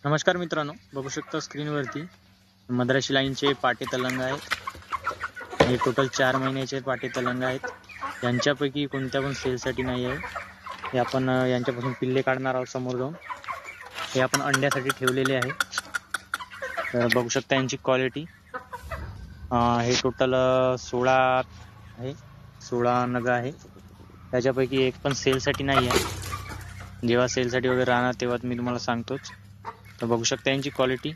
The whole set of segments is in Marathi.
नमस्कार मित्रांनो, बघू शकता स्क्रीनवरती मद्रासी लाईनचे पाटे तलंग आहेत। हे टोटल 4 महिन्याचे पाटे तलंग आहेत। यांच्यापैकी कोणत्या पण सेलसाठी नाही आहे। हे आपण यांच्यापासून पिल्ले काढणार आहोत समोर जाऊन। हे आपण अंड्यासाठी ठेवलेले आहे। तर बघू शकता यांची क्वालिटी। हे टोटल 16 आहे, 16 नग आहे। त्याच्यापैकी एक पण सेलसाठी नाही आहे। जेव्हा सेलसाठी वगैरे राहणार तेव्हा मी तुम्हाला सांगतोच। तर बघू शकता यांची क्वालिटी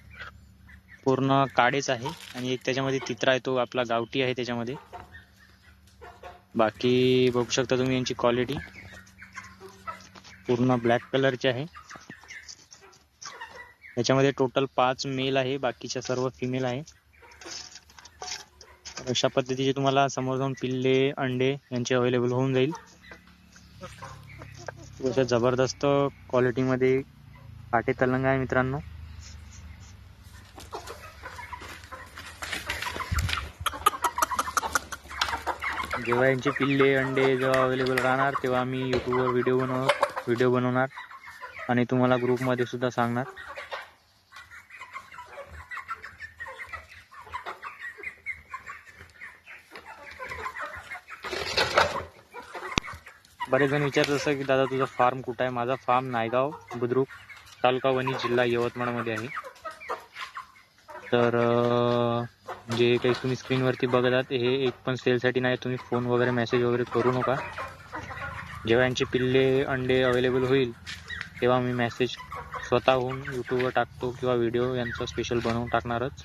पूर्ण काळेच आहे आणि एक त्याच्यामध्ये तित्रा आहे, तो आपला गावठी आहे त्याच्यामध्ये। बाकी बघू शकता तुम्ही यांची क्वालिटी पूर्ण ब्लॅक कलरची आहे। याच्यामध्ये टोटल 5 मेल आहे, बाकीच्या सर्व फिमेल आहे। अशा पद्धतीचे तुम्हाला समोर जाऊन पिल्ले अंडे यांचे अवेलेबल होऊन जाईल। अशा जबरदस्त क्वालिटी मध्ये पाटे तलंग आहे मित्रांनो। जेव्हा यांचे पिल्ले अंडे जेव्हा अवेलेबल राहणार तेव्हा आम्ही यूट्यूबवर व्हिडिओ बनवणार आणि तुम्हाला ग्रुपमध्ये सुद्धा सांगणार। बरेच जण विचारत असतात की दादा तुझा फार्म कुठे आहे? माझा फार्म नायगाव बुद्रुक तालुका वणी जिल्हा यवतमाळ मध्ये आहे। तर जे काही तुम्ही स्क्रीनवरती बघत आहात हे एक पण सेलसाठी नाही। तुम्ही फोन वगैरे मेसेज वगैरे करू नका। जेव्हा यांचे पिल्ले अंडे अवेलेबल होईल तेव्हा मी मेसेज स्वतःहून यूट्यूबवर टाकतो किंवा व्हिडिओ यांचा स्पेशल बनवून टाकणारच।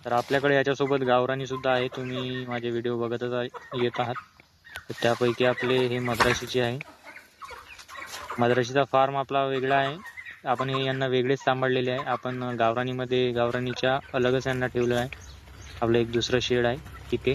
तर आपल्याकडे याच्यासोबत गावरानी सुद्धा आहे। तुम्ही माझे व्हिडिओ बघतच येत आहात। तर त्यापैकी आपले हे मद्रासीचे आहे। मद्रासीचा फार्म आपला वेगळा आहे। आपण हे यांना वेगळेच सांभाळलेले आहे। आपण गावरानीमध्ये गावरानीच्या अलगच यांना ठेवलं आहे। आपलं एक दुसरं शेड आहे तिथे।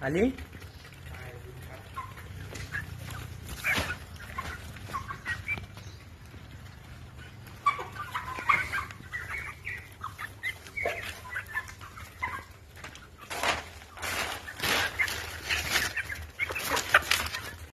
आली